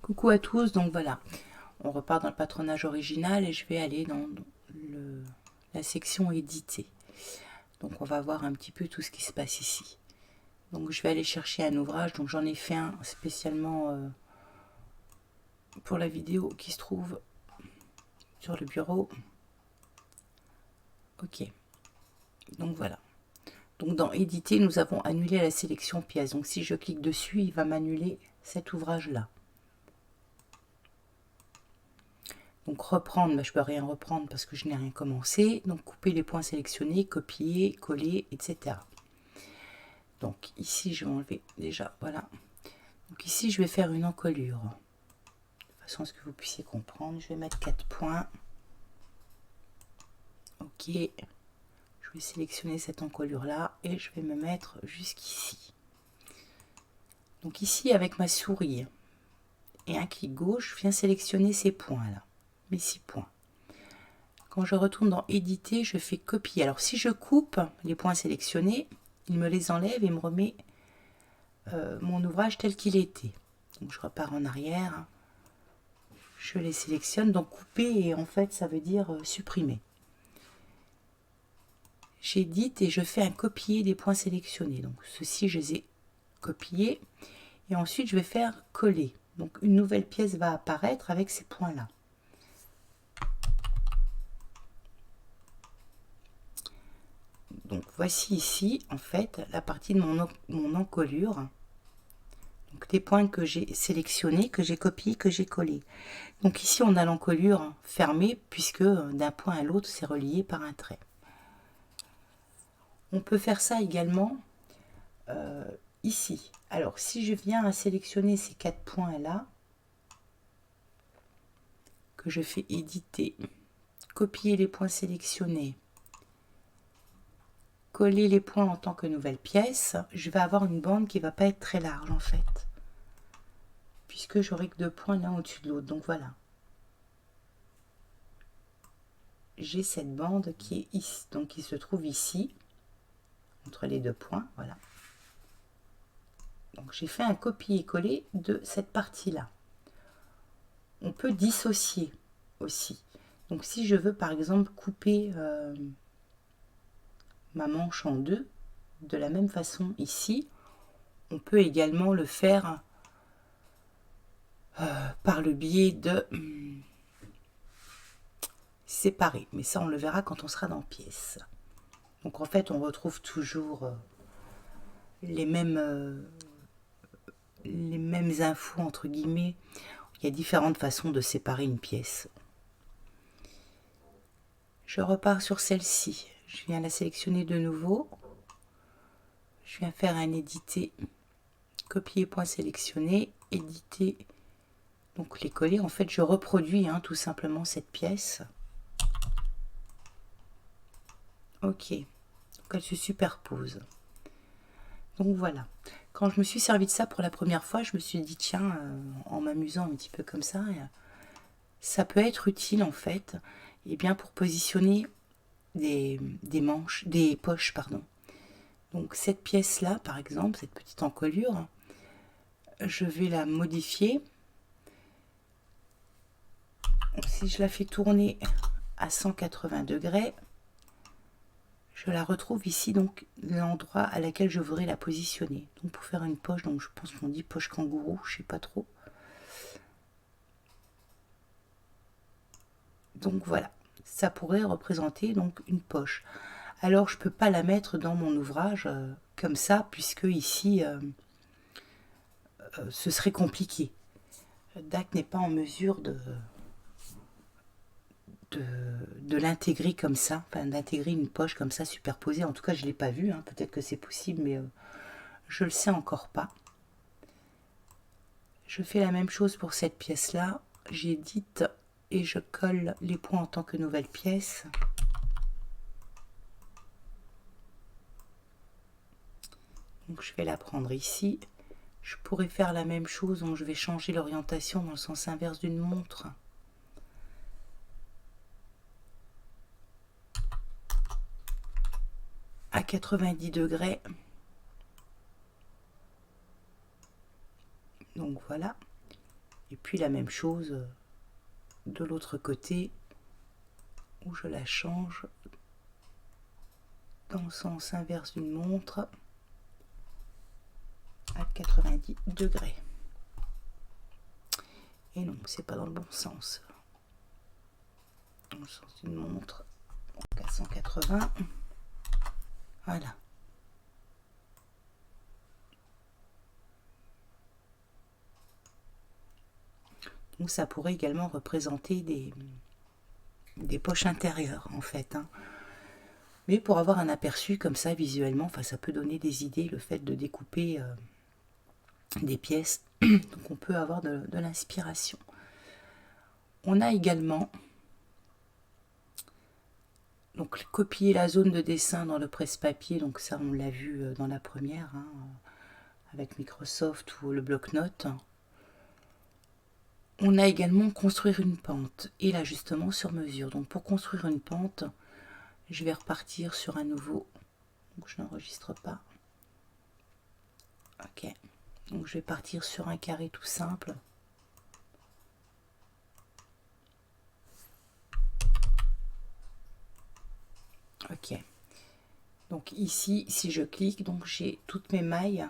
Coucou à tous, donc voilà, on repart dans le patronage original et je vais aller dans la section édité. Donc on va voir un petit peu tout ce qui se passe ici. Donc je vais aller chercher un ouvrage, donc j'en ai fait un spécialement pour la vidéo qui se trouve sur le bureau. Ok, donc voilà. Donc dans éditer, nous avons annulé la sélection pièce. Donc si je clique dessus, il va m'annuler cet ouvrage-là. Donc reprendre, je ne peux rien reprendre parce que je n'ai rien commencé. Donc couper les points sélectionnés, copier, coller, etc. Donc ici, je vais enlever déjà, voilà. Donc ici, je vais faire une encolure. De façon à ce que vous puissiez comprendre, je vais mettre 4 points. Ok. Je vais sélectionner cette encolure-là et je vais me mettre jusqu'ici. Donc ici, avec ma souris et un clic gauche, je viens sélectionner ces points-là, mes 6 points. Quand je retourne dans éditer, je fais copier. Alors si je coupe les points sélectionnés, il me les enlève et me remet mon ouvrage tel qu'il était. Donc je repars en arrière, je les sélectionne, donc couper, et en fait ça veut dire supprimer. J'édite et je fais un copier des points sélectionnés. Donc ceci, je les ai copiés et ensuite je vais faire coller. Donc une nouvelle pièce va apparaître avec ces points-là. Donc voici ici en fait la partie de mon encolure. Donc les points que j'ai sélectionnés, que j'ai copiés, que j'ai collés. Donc ici on a l'encolure fermée puisque d'un point à l'autre c'est relié par un trait. On peut faire ça également ici. Alors si je viens à sélectionner ces 4 points là, que je fais éditer, copier les points sélectionnés, coller les points en tant que nouvelle pièce, je vais avoir une bande qui va pas être très large en fait, puisque j'aurai que 2 points l'un au-dessus de l'autre. Donc voilà, j'ai cette bande qui est ici, donc qui se trouve ici entre les 2 points. Voilà, donc j'ai fait un copier-coller de cette partie là. On peut dissocier aussi. Donc si je veux par exemple couper ma manche en deux, de la même façon ici, on peut également le faire par le biais de séparer. Mais ça, on le verra quand on sera dans pièces. Donc en fait, on retrouve toujours les mêmes infos, entre guillemets. Il y a différentes façons de séparer une pièce. Je repars sur celle-ci. Je viens la sélectionner de nouveau. Je viens faire un éditer, copier point sélectionné, éditer, donc les coller. En fait, je reproduis tout simplement cette pièce. Ok, donc elle se superpose. Donc voilà. Quand je me suis servi de ça pour la première fois, je me suis dit tiens, en m'amusant un petit peu comme ça peut être utile en fait, et bien pour positionner des poches, pardon. Donc cette pièce là, par exemple, cette petite encolure, je vais la modifier. Si je la fais tourner à 180 degrés, je la retrouve ici, donc l'endroit à laquelle je voudrais la positionner. Donc pour faire une poche, donc je pense qu'on dit poche kangourou, je sais pas trop. Donc voilà, ça pourrait représenter donc une poche. Alors je peux pas la mettre dans mon ouvrage comme ça, puisque ici ce serait compliqué. DAC n'est pas en mesure de l'intégrer comme ça, enfin d'intégrer une poche comme ça superposée. En tout cas, je ne l'ai pas vu, peut-être que c'est possible, mais je le sais encore pas. Je fais la même chose pour cette pièce-là. J'édite et je colle les points en tant que nouvelle pièce. Donc je vais la prendre ici. Je pourrais faire la même chose, donc je vais changer l'orientation dans le sens inverse d'une montre. À 90 degrés. Donc voilà. Et puis la même chose de l'autre côté, où je la change dans le sens inverse d'une montre à 90 degrés. Et non, c'est pas dans le bon sens. Dans le sens d'une montre à 180. Voilà. Donc ça pourrait également représenter des poches intérieures en fait. Hein. Mais pour avoir un aperçu comme ça visuellement, enfin, ça peut donner des idées, le fait de découper des pièces. Donc on peut avoir de l'inspiration. On a également donc copier la zone de dessin dans le presse-papier. Donc ça on l'a vu dans la première, hein, avec Microsoft ou le bloc-notes. On a également construire une pente et l'ajustement sur mesure. Donc pour construire une pente, je vais repartir sur un nouveau. Donc je n'enregistre pas. Ok. Donc je vais partir sur un carré tout simple. Ok. Donc ici, si je clique, donc j'ai toutes mes mailles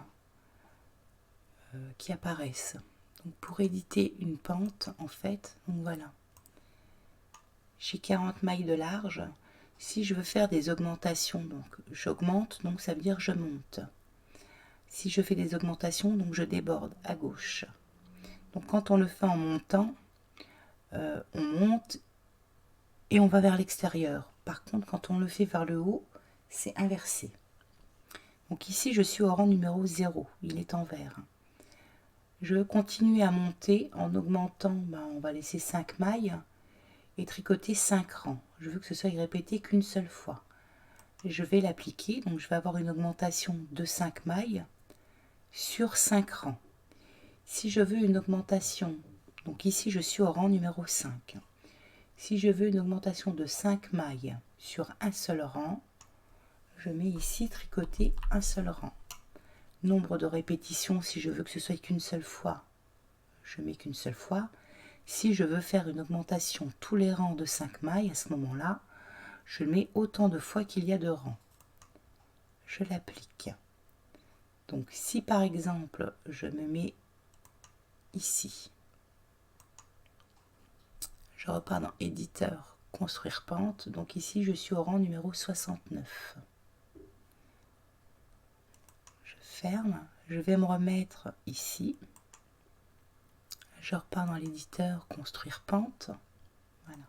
qui apparaissent. Donc pour éditer une pente, en fait, donc voilà. J'ai 40 mailles de large. Si je veux faire des augmentations, donc j'augmente, donc ça veut dire je monte. Si je fais des augmentations, donc je déborde à gauche. Donc quand on le fait en montant, on monte et on va vers l'extérieur. Par contre, quand on le fait vers le haut, c'est inversé. Donc ici, je suis au rang numéro 0. Il est en vert. Je veux continuer à monter en augmentant, on va laisser 5 mailles et tricoter 5 rangs. Je veux que ce soit répété qu'une seule fois. Et je vais l'appliquer, donc je vais avoir une augmentation de 5 mailles sur 5 rangs. Si je veux une augmentation, donc ici je suis au rang numéro 5. Si je veux une augmentation de 5 mailles sur un seul rang, je mets ici tricoter un seul rang. Nombre de répétitions, si je veux que ce soit qu'une seule fois, je mets qu'une seule fois. Si je veux faire une augmentation tous les rangs de 5 mailles, à ce moment-là, je mets autant de fois qu'il y a de rangs. Je l'applique. Donc si par exemple, je me mets ici, je repars dans éditeur, construire pente, donc ici je suis au rang numéro 69. Je ferme, je vais me remettre ici, je repars dans l'éditeur, construire pente, voilà.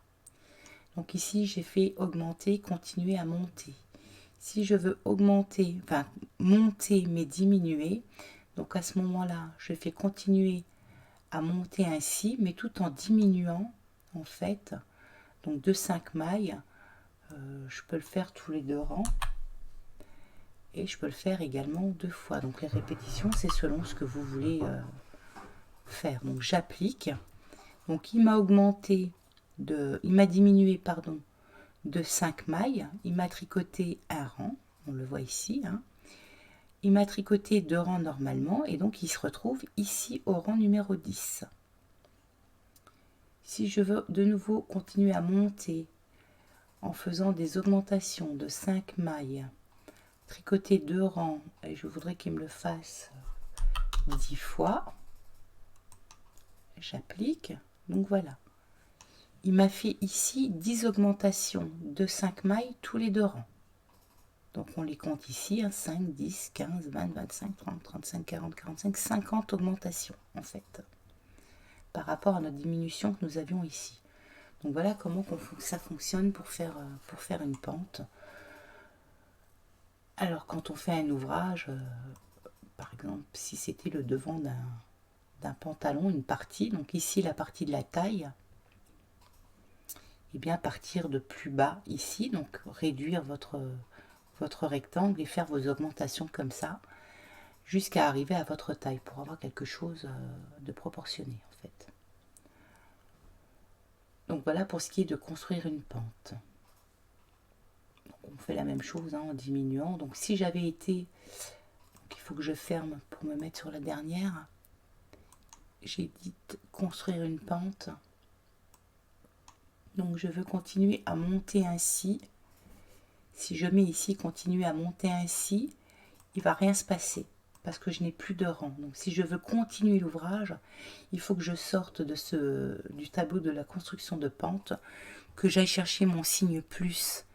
Donc ici j'ai fait augmenter, continuer à monter. Si je veux augmenter, enfin monter mais diminuer, donc à ce moment-là, je fais continuer à monter ainsi, mais tout en diminuant en fait. Donc de 5 mailles, je peux le faire tous les 2 rangs. Et je peux le faire également 2 fois. Donc les répétitions, c'est selon ce que vous voulez faire. Donc j'applique. Donc il m'a diminué pardon, de 5 mailles. Il m'a tricoté un rang. On le voit ici. Hein. Il m'a tricoté 2 rangs normalement. Et donc il se retrouve ici au rang numéro 10. Si je veux de nouveau continuer à monter en faisant des augmentations de 5 mailles, tricoter 2 rangs, et je voudrais qu'il me le fasse 10 fois, j'applique, donc voilà. Il m'a fait ici 10 augmentations de 5 mailles tous les 2 rangs. Donc on les compte ici, hein, 5, 10, 15, 20, 25, 30, 35, 40, 45, 50 augmentations en fait, par rapport à notre diminution que nous avions ici. Donc voilà comment ça fonctionne pour faire une pente. Alors quand on fait un ouvrage, par exemple si c'était le devant d'un pantalon, une partie, donc ici la partie de la taille, et bien partir de plus bas ici, donc réduire votre rectangle et faire vos augmentations comme ça, jusqu'à arriver à votre taille pour avoir quelque chose de proportionné en fait. Donc voilà pour ce qui est de construire une pente. Donc on fait la même chose hein, en diminuant. Donc si j'avais été, donc il faut que je ferme pour me mettre sur la dernière, j'ai dit construire une pente. Donc je veux continuer à monter ainsi. Si je mets ici continuer à monter ainsi, il ne va rien se passer parce que je n'ai plus de rang. Donc si je veux continuer l'ouvrage, il faut que je sorte du tableau de la construction de pente, que j'aille chercher mon signe plus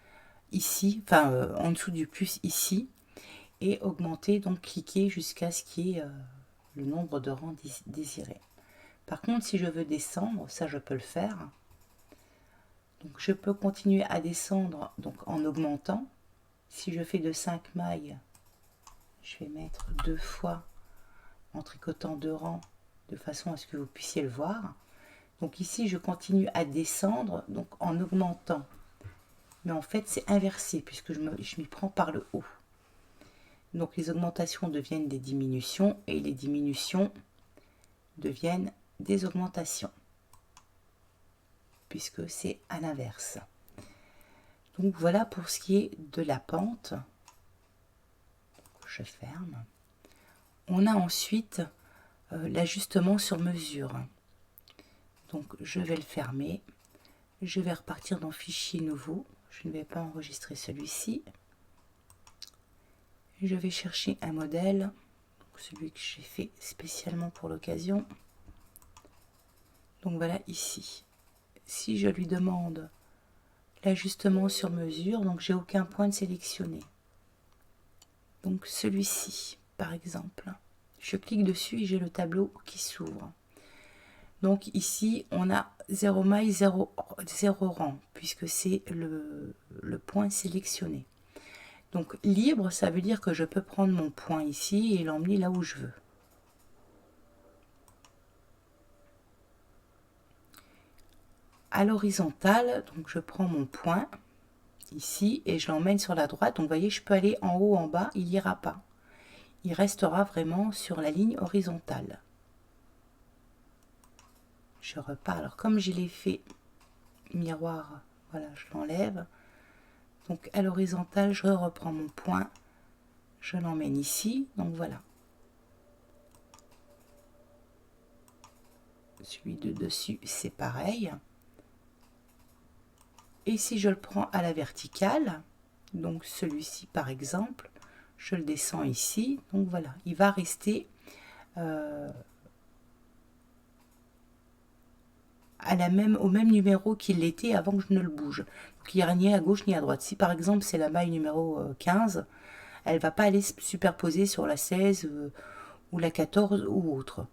ici, enfin en dessous du plus ici, et augmenter, donc cliquer jusqu'à ce qu'il y ait le nombre de rangs désiré. Par contre, si je veux descendre, ça je peux le faire. Donc je peux continuer à descendre donc en augmentant. Si je fais de 5 mailles, je vais mettre 2 fois en tricotant 2 rangs de façon à ce que vous puissiez le voir. Donc ici je continue à descendre donc en augmentant. Mais en fait c'est inversé puisque je m'y prends par le haut. Donc les augmentations deviennent des diminutions et les diminutions deviennent des augmentations, puisque c'est à l'inverse. Donc voilà pour ce qui est de la pente. Je ferme. On a ensuite l'ajustement sur mesure. Donc je vais le fermer. Je vais repartir dans Fichier nouveau. Je ne vais pas enregistrer celui-ci. Je vais chercher un modèle, celui que j'ai fait spécialement pour l'occasion. Donc voilà ici. Si je lui demande l'ajustement sur mesure, donc j'ai aucun point de sélectionner. Donc celui-ci, par exemple. Je clique dessus et j'ai le tableau qui s'ouvre. Donc ici, on a 0 maille, 0 rang, puisque c'est le point sélectionné. Donc libre, ça veut dire que je peux prendre mon point ici et l'emmener là où je veux. À l'horizontale, donc je prends mon point ici et je l'emmène sur la droite. Donc vous voyez, je peux aller en haut, en bas, il n'ira pas. Il restera vraiment sur la ligne horizontale. Je repars. Alors comme je l'ai fait miroir, voilà, je l'enlève. Donc à l'horizontale, je reprends mon point, je l'emmène ici. Donc voilà. Celui de dessus, c'est pareil. Et si je le prends à la verticale, donc celui-ci par exemple, je le descends ici, donc voilà, il va rester au même numéro qu'il était avant que je ne le bouge. Donc il n'y a ni à gauche ni à droite. Si par exemple c'est la maille numéro 15, elle ne va pas aller se superposer sur la 16 ou la 14 ou autre.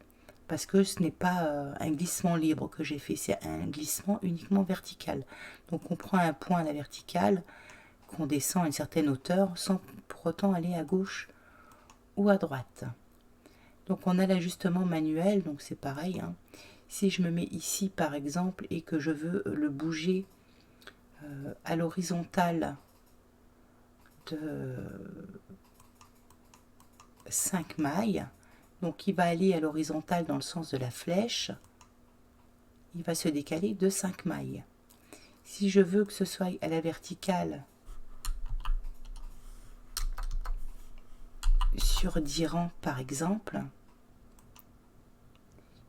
Parce que ce n'est pas un glissement libre que j'ai fait, c'est un glissement uniquement vertical. Donc on prend un point à la verticale, qu'on descend à une certaine hauteur, sans pour autant aller à gauche ou à droite. Donc on a l'ajustement manuel, donc c'est pareil. Hein. Si je me mets ici par exemple et que je veux le bouger à l'horizontale de 5 mailles, donc il va aller à l'horizontale dans le sens de la flèche, il va se décaler de 5 mailles. Si je veux que ce soit à la verticale sur 10 rangs par exemple,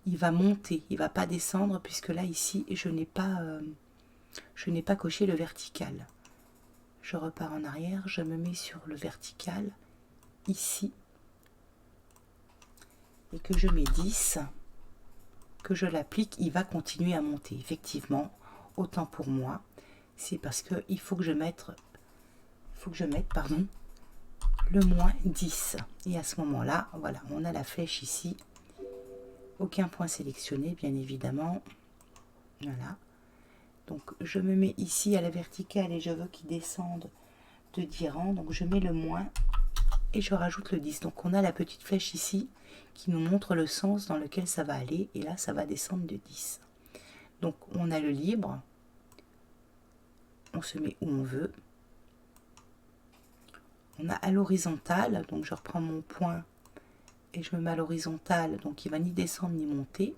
il va monter, il ne va pas descendre puisque là ici je n'ai pas coché le vertical. Je repars en arrière, je me mets sur le vertical ici et que je mets 10, que je l'applique, il va continuer à monter. Effectivement, autant pour moi, c'est parce qu'il faut que je mette, le moins 10. Et à ce moment-là, voilà, on a la flèche ici. Aucun point sélectionné, bien évidemment. Voilà. Donc je me mets ici à la verticale et je veux qu'il descende de 10 rangs. Donc je mets le moins et je rajoute le 10. Donc on a la petite flèche ici qui nous montre le sens dans lequel ça va aller. Et là, ça va descendre de 10. Donc on a le libre. On se met où on veut. On a à l'horizontale. Donc je reprends mon point et je me mets à l'horizontale. Donc il ne va ni descendre ni monter.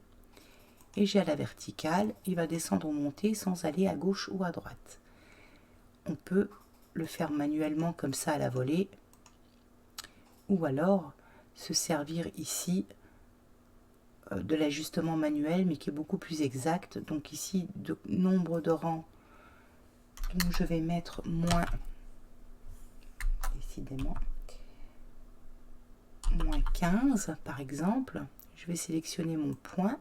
Et j'ai à la verticale. Il va descendre ou monter sans aller à gauche ou à droite. On peut le faire manuellement comme ça à la volée. Ou alors se servir ici de l'ajustement manuel, mais qui est beaucoup plus exact. Donc ici, de nombre de rangs, donc je vais mettre moins, décidément, moins 15 par exemple. Je vais sélectionner mon point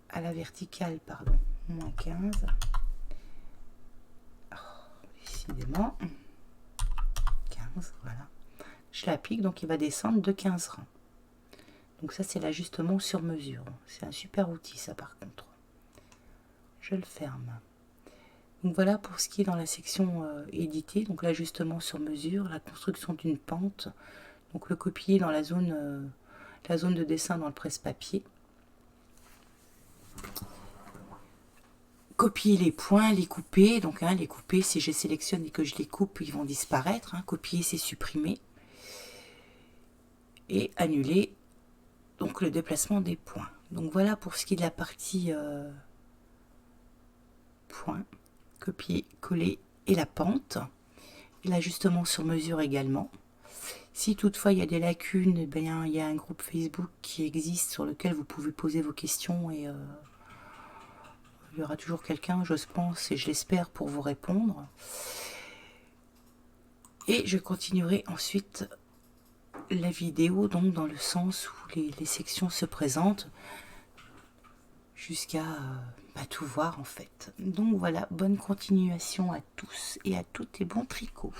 à la verticale, pardon, moins 15. Oh, décidément, 15, voilà. Je l'applique, donc il va descendre de 15 rangs. Donc ça, c'est l'ajustement sur mesure. C'est un super outil, ça, par contre. Je le ferme. Donc voilà pour ce qui est dans la section éditer, donc l'ajustement sur mesure, la construction d'une pente, donc le copier dans la zone de dessin dans le presse-papier. Copier les points, les couper, donc les couper, si je sélectionne et que je les coupe, ils vont disparaître. Copier, c'est supprimer. Et annuler, donc le déplacement des points. Donc voilà pour ce qui est de la partie points, copier, coller et la pente. Et l'ajustement sur mesure également. Si toutefois il y a des lacunes, il y a un groupe Facebook qui existe sur lequel vous pouvez poser vos questions et il y aura toujours quelqu'un, je pense et je l'espère, pour vous répondre. Et je continuerai ensuite la vidéo donc dans le sens où les sections se présentent jusqu'à tout voir en fait. Donc voilà, bonne continuation à tous et à toutes et bon tricot.